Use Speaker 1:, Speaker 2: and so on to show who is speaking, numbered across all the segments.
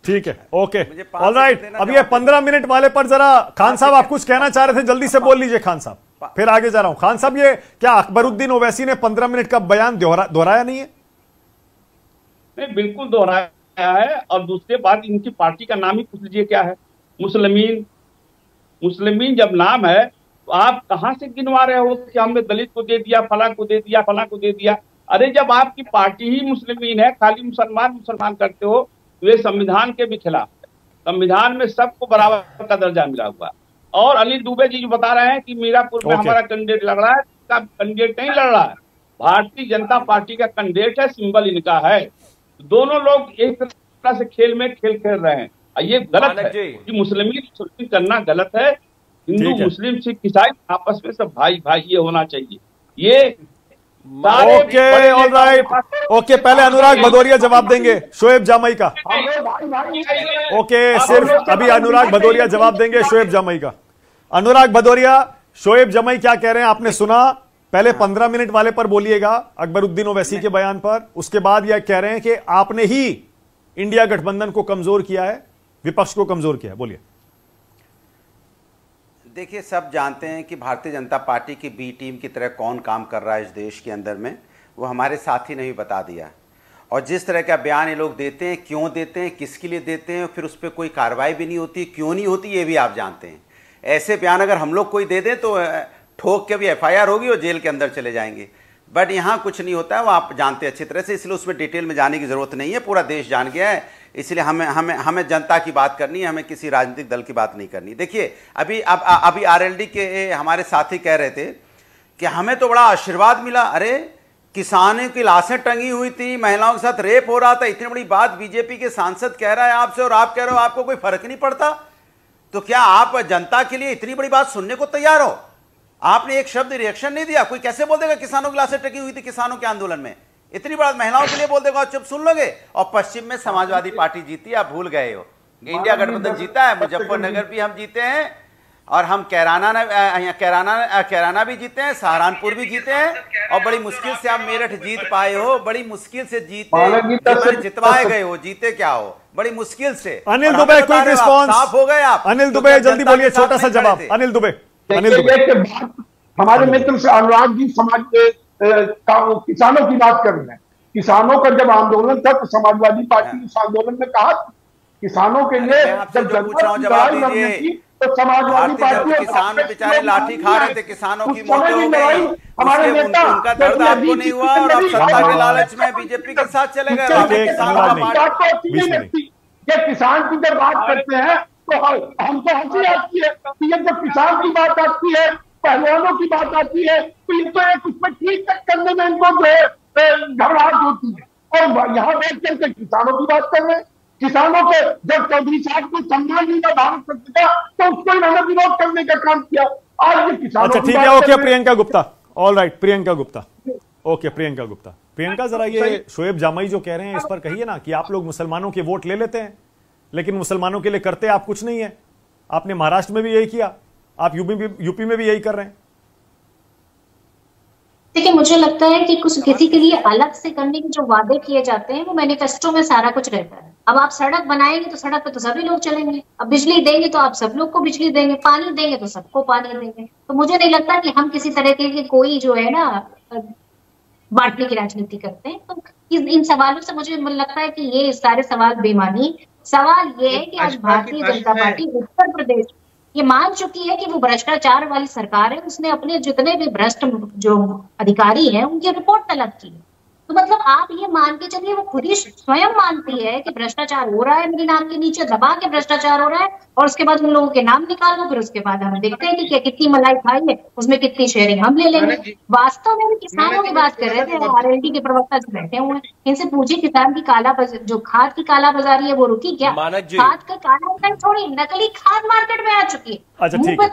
Speaker 1: ठीक है, okay, alright. अब ये 15 मिनट वाले पर जरा खान साहब आप कुछ कहना चाह रहे थे, जल्दी से बोल लीजिए खान साहब, फिर आगे जा रहा हूं। खान साहब, ये क्या अकबरुद्दीन ओवैसी ने 15 मिनट का बयान दोहराया नहीं है?
Speaker 2: नहीं, बिल्कुल दोहराया है। और दूसरी बात, इनकी पार्टी का नाम ही पूछ लीजिए क्या है, मुस्लिमीन। मुस्लिमीन जब नाम है तो आप कहां से गिनवा रहे हो कि हमने दलित को दे दिया, फला को दे दिया, फला को दे दिया। अरे जब आपकी पार्टी ही मुस्लिमीन है, खाली मुसलमान मुसलमान करते हो, तो ये संविधान के भी खिलाफ है। संविधान में सबको बराबर का दर्जा मिला हुआ। और अनिल दुबे जी जो बता रहे हैं कि मीरापुर में हमारा कैंडिडेट लड़ रहा है, कैंडिडेट नहीं लड़ रहा है, भारतीय जनता पार्टी का कैंडिडेट है, सिंबल इनका है। दोनों लोग एक तरह से खेल में खेल खेल रहे हैं। ये गलत है कि मुस्लिम करना गलत है। हिंदू, मुस्लिम, सिख, ईसाई आपस में सब भाई भाई ये होना चाहिए। ये
Speaker 1: ओके, ऑलराइट, ओके। पहले अनुराग भदौरिया जवाब देंगे शोएब जामई का। ओके, सिर्फ अभी अनुराग भदौरिया जवाब देंगे शोएब जामई का। अनुराग भदौरिया, शोएब जामई क्या कह रहे हैं आपने सुना? पहले 15 मिनट वाले पर बोलिएगा, अकबरुद्दीन ओवैसी के बयान पर। उसके बाद यह कह रहे हैं कि आपने ही इंडिया गठबंधन को कमजोर किया है, विपक्ष को कमजोर किया है। बोलिए।
Speaker 3: देखिए, सब जानते हैं कि भारतीय जनता पार्टी की बी टीम की तरह कौन काम कर रहा है इस देश के अंदर में, वो हमारे साथी ने भी बता दिया। और जिस तरह का बयान ये लोग देते हैं, क्यों देते हैं, किसके लिए देते हैं, फिर उस पर कोई कार्रवाई भी नहीं होती, क्यों नहीं होती, ये भी आप जानते हैं। ऐसे बयान अगर हम लोग कोई दे दें तो ठोक के भी FIR होगी और जेल के अंदर चले जाएंगे। बट यहाँ कुछ नहीं होता है, वो आप जानते हैं अच्छी तरह से, इसलिए उसमें डिटेल में जाने की ज़रूरत नहीं है, पूरा देश जान गया है। इसलिए हमें जनता की बात करनी है, हमें किसी राजनीतिक दल की बात नहीं करनी। देखिए, अभी RLD के हमारे साथी कह रहे थे कि हमें तो बड़ा आशीर्वाद मिला। अरे, किसानों की लाशें टंगी हुई थी, महिलाओं के साथ रेप हो रहा था, इतनी बड़ी बात बीजेपी के सांसद कह रहा है आपसे, और आप कह रहे हो आपको कोई फर्क नहीं पड़ता। तो क्या आप जनता के लिए इतनी बड़ी बात सुनने को तैयार हो? आपने एक शब्द रिएक्शन नहीं दिया। कोई कैसे बोल देगा किसानों की लाशें टंगी हुई थी किसानों के आंदोलन में? इतनी बात महिलाओं के लिए बोल देगा, चुप सुन लोगे। और पश्चिम में समाजवादी पार्टी जीती, आप भूल गए हो। इंडिया गठबंधन जीता है, मुजफ्फरनगर भी हम जीते हैं, और हम कैराना भी जीते हैं, सहारनपुर भी जीते हैं, और बड़ी मुश्किल से आप मेरठ जीत पाए हो, बड़ी मुश्किल से जीते, जितवाए गए हो, जीते क्या हो, बड़ी मुश्किल से।
Speaker 1: Anil Dubey, quick response.
Speaker 3: साफ हो गए आप।
Speaker 1: अनिल दुबे, जल्दी बोलिए, छोटा सा जवाब। अनिल दुबे।
Speaker 4: हमारे मित्र से अनुराग जी किसानों की बात कर रहे हैं। किसानों का जब आंदोलन था तो समाजवादी पार्टी ने उस आंदोलन में कहा किसानों के लिए जब
Speaker 3: जवाब दीजिए,
Speaker 4: तो समाजवादी पार्टी
Speaker 3: किसान बेचारे लाठी खा रहे थे, किसानों की मौतें हो गई, हमारे नेता उनका दर्द आपको नहीं हुआ, और आप सत्ता के लालच में बीजेपी के साथ चले गए।
Speaker 4: किसान की जब बात करते हैं तो हमको हंसी आती है, जब किसान की बात आती है, पहलवानों की बात आती है, तो ये तो एक उसमें ठीक करने में इनको जो है घबराहट होती है। और यहाँ बैठ करके किसानों की बात कर रहे हैं। किसानों के जब चौधरी साहब को सम्मान मिला भारत सरकार का, तो उसको इन्होंने विरोध करने का काम किया। आज ये किसानों
Speaker 1: अच्छा, ठीक है, okay. Priyanka Gupta, all right, Priyanka Gupta. Okay, Priyanka Gupta. Priyanka, जरा ये शोएब जामई जो कह रहे हैं इस पर कहिए ना कि आप लोग मुसलमानों के वोट ले लेते हैं, लेकिन मुसलमानों के लिए करते आप कुछ नहीं है। आपने महाराष्ट्र में भी यही किया, आप यूपी में भी यही कर रहे हैं।
Speaker 5: देखिए, मुझे लगता है कि कुछ किसी के लिए अलग से करने के जो वादे किए जाते हैं वो मैनिफेस्टो में सारा कुछ रहता है। अब आप सड़क बनाएंगे तो सड़क पे तो सभी लोग चलेंगे, अब बिजली देंगे तो आप सब लोग को बिजली देंगे, पानी देंगे तो सबको पानी देंगे। तो मुझे नहीं लगता कि हम किसी तरह के कोई जो है ना बांटने की राजनीति करते हैं। तो इन सवालों से मुझे लगता है कि ये सारे सवाल बेमानी। सवाल ये है कि आज भारतीय जनता पार्टी उत्तर प्रदेश ये मान चुकी है कि वो भ्रष्टाचार वाली सरकार है। उसने अपने जितने भी भ्रष्ट जो अधिकारी हैं उनकी रिपोर्ट तलब की। तो मतलब आप ये मान के चलिए वो खुद ही स्वयं मानती है कि भ्रष्टाचार हो रहा है, मेरी नाम के नीचे दबा के भ्रष्टाचार हो रहा है, और उसके बाद उन लोगों के नाम निकालो, फिर उसके बाद हम देखते हैं कि क्या कितनी मलाई खाई है, उसमें कितनी शेयरिंग हम ले लेंगे। वास्तव में किसानों की बात कर रहे थे, RLD के प्रवक्ता जो बैठे हुए हैं, इनसे पूछिए किसान की जो खाद की काला बाजारी है वो रुकी क्या? खाद का काला बाजारी थोड़ी, नकली खाद मार्केट में आ चुकी है।
Speaker 1: अच्छा, ठीक है,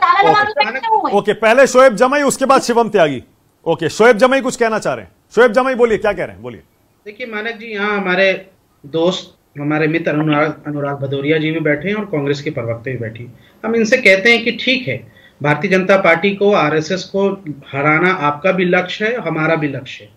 Speaker 1: ओके। पहले शोएब जामई, उसके बाद शिवम त्यागी। ओके, शोएब जामई कुछ कहना चाह रहे हैं। शोएब जामई बोलिए, क्या कह रहे हैं, बोलिए।
Speaker 6: देखिए मानक जी, यहाँ हमारे दोस्त, हमारे मित्र अनुराग भदौरिया जी भी बैठे हैं और कांग्रेस के प्रवक्ता भी बैठे हैं। हम इनसे कहते हैं कि ठीक है, भारतीय जनता पार्टी को, RSS को हराना आपका भी लक्ष्य है, हमारा भी लक्ष्य है।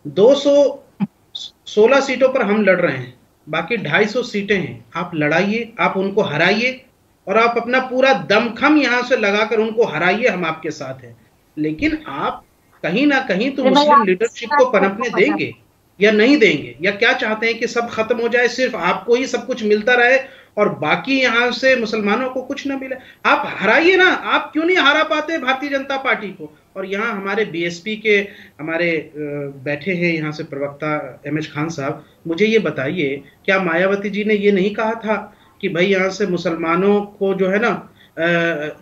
Speaker 6: 216 सीटों पर हम लड़ रहे हैं, बाकी 250 सीटें हैं, आप लड़ाइए, आप उनको हराइए और आप अपना पूरा दमखम यहां से लगाकर उनको हराइए, हम आपके साथ हैं। लेकिन आप कहीं ना कहीं तो मुस्लिम लीडरशिप को पनपने देंगे या नहीं देंगे, या क्या चाहते हैं कि सब खत्म हो जाए, सिर्फ आपको ही सब कुछ मिलता रहे और बाकी यहां से मुसलमानों को कुछ ना मिले? आप हराइए ना, आप क्यों नहीं हरा पाते भारतीय जनता पार्टी को? और यहाँ हमारे बीएसपी के हमारे बैठे हैं यहाँ से प्रवक्ता एमएच खान साहब, मुझे ये बताइए, क्या मायावती जी ने ये नहीं कहा था कि भाई यहाँ से मुसलमानों को जो है ना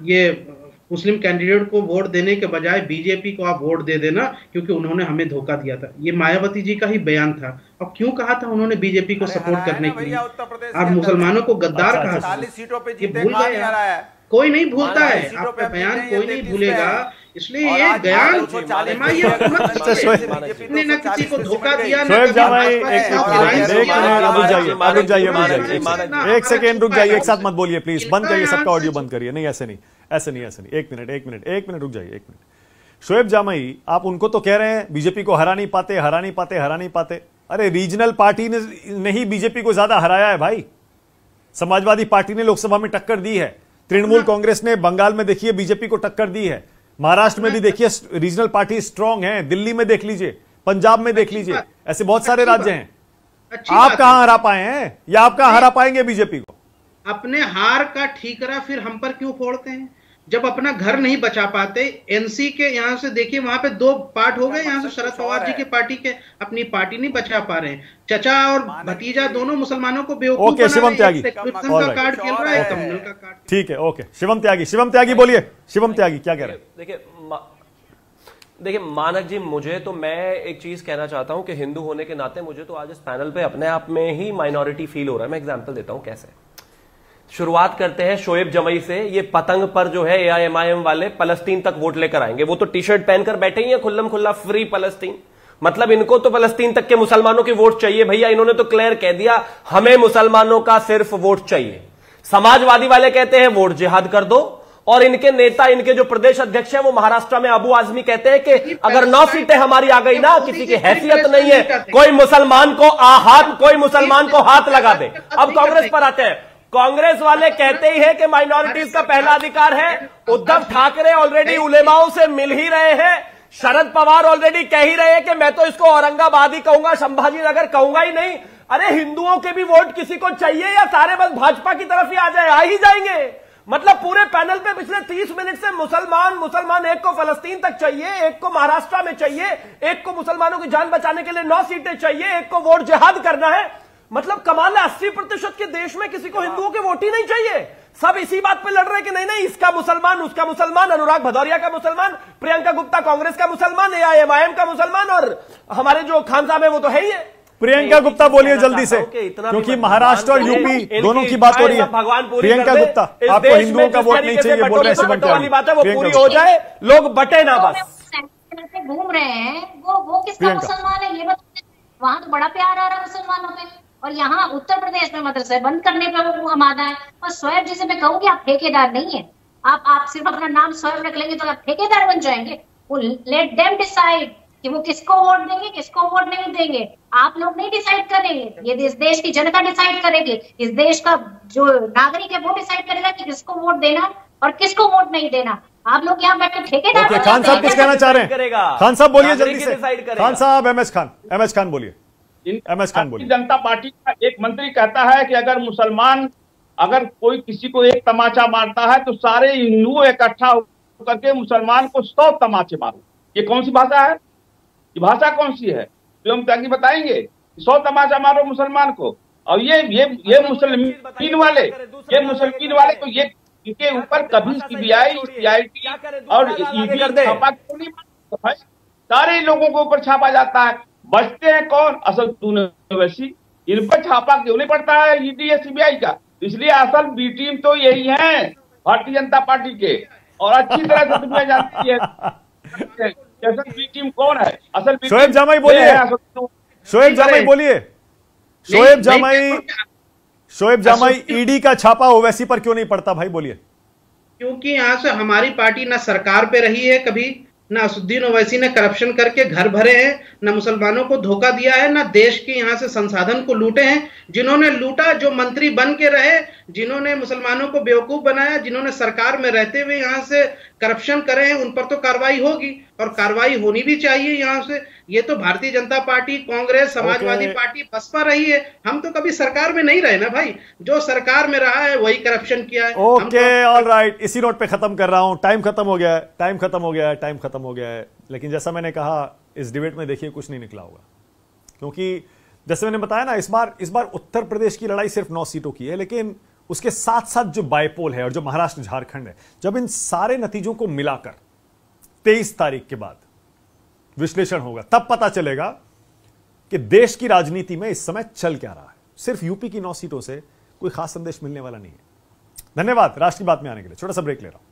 Speaker 6: ये मुस्लिम कैंडिडेट को वोट देने के बजाय बीजेपी को आप वोट दे देना क्योंकि उन्होंने हमें धोखा दिया था? ये मायावती जी का ही बयान था। अब क्यों कहा था उन्होंने बीजेपी को सपोर्ट करने के लिए? आप मुसलमानों को गद्दार कहा था, ये भूल गए? कोई नहीं भूलता है, आपका बयान कोई नहीं भूलेगा, इसलिए ये बयान किसी ने किसी को धोखा दिया।
Speaker 1: एक सेकेंड रुक जाइए, एक साथ मत बोलिए प्लीज, बंद करिए सबका ऑडियो, बंद करिए। नहीं ऐसे नहीं, ऐसे नहीं, ऐसे नहीं। एक मिनट रुक जाइए, एक मिनट। शोएब जामई, आप उनको तो कह रहे हैं बीजेपी को हरा नहीं पाते। अरे रीजनल पार्टी ने ही बीजेपी को ज्यादा हराया है भाई। समाजवादी पार्टी ने लोकसभा में टक्कर दी है, तृणमूल कांग्रेस ने बंगाल में देखिए बीजेपी को टक्कर दी है, महाराष्ट्र में भी देखिए रीजनल पार्टी स्ट्रांग है, दिल्ली में देख लीजिए, पंजाब में देख लीजिए, ऐसे बहुत सारे राज्य हैं। आप कहां हरा पाए हैं या आप कहां हरा पाएंगे बीजेपी को?
Speaker 6: अपने हार का ठीकरा फिर हम पर क्यों फोड़ते हैं? जब अपना घर नहीं बचा पाते, एनसी के यहां से देखिए वहां पे 2 पार्ट हो गए, यहां से शरद पवार जी के पार्टी के अपनी पार्टी नहीं बचा पा रहे हैं, चचा और भतीजा दोनों मुसलमानों को बेवकूफ
Speaker 1: ओके, शिवम त्यागी
Speaker 6: का कार्ड खेल रहा है, कम्युनल का कार्ड।
Speaker 1: ठीक है, ओके, शिवम त्यागी बोलिए। शिवम त्यागी क्या कह रहे हैं?
Speaker 7: देखिए मानक जी, मुझे तो मैं एक चीज कहना चाहता हूं कि हिंदू होने के नाते मुझे तो आज इस पैनल पे अपने आप में ही माइनॉरिटी फील हो रहा है। मैं एग्जांपल देता हूं कैसे। शुरुआत करते हैं शोएब जमई से। ये पतंग पर जो है एआईएमआईएम वाले फलस्तीन तक वोट लेकर आएंगे। वो तो टी शर्ट पहनकर बैठे ही हैं खुल्लम खुल्ला, फ्री फलस्तीन। मतलब इनको तो फलस्तीन तक के मुसलमानों की वोट चाहिए भैया। इन्होंने तो क्लियर कह दिया हमें मुसलमानों का सिर्फ वोट चाहिए। समाजवादी वाले कहते हैं वोट जिहाद कर दो, और इनके नेता, इनके जो प्रदेश अध्यक्ष हैं वो महाराष्ट्र में अबू आजमी कहते हैं कि अगर 9 सीटें हमारी आ गई ना, किसी की हैसियत नहीं है, कोई मुसलमान को हाथ लगा दे। अब कांग्रेस पर आते हैं। कांग्रेस वाले कहते ही हैं कि माइनॉरिटीज का पहला अधिकार है। उद्धव ठाकरे ऑलरेडी उलेमाओं से मिल ही रहे हैं। शरद पवार ऑलरेडी कह ही रहे हैं कि मैं तो इसको औरंगाबाद ही कहूंगा, संभाजी नगर कहूंगा ही नहीं। अरे हिंदुओं के भी वोट किसी को चाहिए या सारे बस भाजपा की तरफ ही आ ही जाएंगे? मतलब पूरे पैनल पे पिछले 30 मिनट से मुसलमान, एक को फलस्तीन तक चाहिए, एक को महाराष्ट्र में चाहिए, एक को मुसलमानों की जान बचाने के लिए 9 सीटें चाहिए, एक को वोट जिहाद करना है। मतलब कमाल है, 80% के देश में किसी को हिंदुओं के वोट ही नहीं चाहिए। सब इसी बात पे लड़ रहे हैं कि नहीं इसका मुसलमान, उसका मुसलमान, अनुराग भदौरिया का मुसलमान, प्रियंका गुप्ता कांग्रेस का मुसलमान, एआईएमआईएम का मुसलमान, और हमारे जो खान साहब है वो तो है ही है।
Speaker 1: प्रियंका गुप्ता बोलिए जल्दी से, क्योंकि महाराष्ट्र और यूपी दोनों की बात हो रही है। प्रियंका गुप्ता, आपको हिंदुओं का वोट नहीं चाहिए बोल रहे हैं।
Speaker 7: वाली बात है वो पूरी हो जाए, लोग बटे ना बस।
Speaker 5: घूम रहे हैं वो किसका मुसलमान है ये बताइए। वहां तो बड़ा प्यार आ रहा है मुसलमानों पे, और यहाँ उत्तर प्रदेश में मदरसे बंद करने पे वो आमादा है। और शोएब जी से मैं कहूंगी आप ठेकेदार नहीं है। आप सिर्फ अपना नाम शोएब रख लेंगे तो आप ठेकेदार बन जाएंगे। वो लेट देम डिसाइड कि वो किसको वोट देंगे, किसको वोट नहीं देंगे। आप लोग नहीं डिसाइड करेंगे, ये इस देश की जनता डिसाइड करेगी। इस देश का जो नागरिक है वो डिसाइड करेगा कि किसको वोट देना और किसको वोट नहीं देना। आप लोग यहाँ बैठ के ठेकेदार।
Speaker 1: खान साहब कुछ कहना चाह रहे हैं? खान साहब बोलिए जल्दी से। खान साहब, एमएच खान बोलिए। एमएच खान बोलिए।
Speaker 2: जनता पार्टी का एक मंत्री कहता है कि अगर कोई किसी को एक तमाचा मारता है तो सारे हिंदू इकट्ठा होकर के मुसलमान को 100 तमाचे मारो। ये कौन सी भाषा है? ये भाषा कौन सी है? तो हम ताकि बताएंगे 100 तमाचा मारो मुसलमान को। और ये मुसलमान वाले तो ये इनके ऊपर कभी सीबीआई, सीआईटी और ईडी छापा क्यों नहीं मारता? सारे लोगों के ऊपर छापा जाता है, बचते हैं कौन? असल तूने वैसी। इन पर छापा क्यों नहीं पड़ता है ईडी या सीबीआई का? इसलिए असल बी टीम तो यही है भारतीय जनता पार्टी के, और अच्छी तरह से दुनिया जानती है असल बी टीम कौन है। असल
Speaker 1: शोएब जामई बोलिए। शोएब जामई, ईडी का छापा ओवैसी पर क्यों नहीं पड़ता भाई? बोलिए।
Speaker 6: क्योंकि यहाँ से हमारी पार्टी ना सरकार पे रही है कभी, ना असुद्दीन ओवैसी ने करप्शन करके घर भरे हैं, ना मुसलमानों को धोखा दिया है, ना देश के यहां से संसाधन को लूटे हैं। जिन्होंने लूटा, जो मंत्री बन के रहे, जिन्होंने मुसलमानों को बेवकूफ बनाया, जिन्होंने सरकार में रहते हुए यहां से करप्शन करे हैं, उन पर तो कार्रवाई होगी और कार्रवाई होनी भी चाहिए यहां से। ये तो भारतीय जनता पार्टी, कांग्रेस, समाजवादी पार्टी, बसपा रही है। हम तो कभी सरकार में नहीं रहे ना भाई, जो सरकार में रहा है वही करप्शन किया है।
Speaker 1: ओके, ऑल राइट, इसी नोट पे खत्म कर रहा हूं। टाइम खत्म हो गया है, टाइम खत्म हो गया है, टाइम खत्म हो गया है। लेकिन जैसा मैंने कहा, इस डिबेट में देखिए कुछ नहीं निकला होगा, क्योंकि जैसे मैंने बताया ना, इस बार उत्तर प्रदेश की लड़ाई सिर्फ 9 सीटों की है, लेकिन उसके साथ साथ जो बाइपोल है और जो महाराष्ट्र झारखंड है, जब इन सारे नतीजों को मिलाकर 23 तारीख के बाद विश्लेषण होगा, तब पता चलेगा कि देश की राजनीति में इस समय चल क्या रहा है। सिर्फ यूपी की 9 सीटों से कोई खास संदेश मिलने वाला नहीं है। धन्यवाद राष्ट्र की बात में आने के लिए। छोटा सा ब्रेक ले रहा हूं।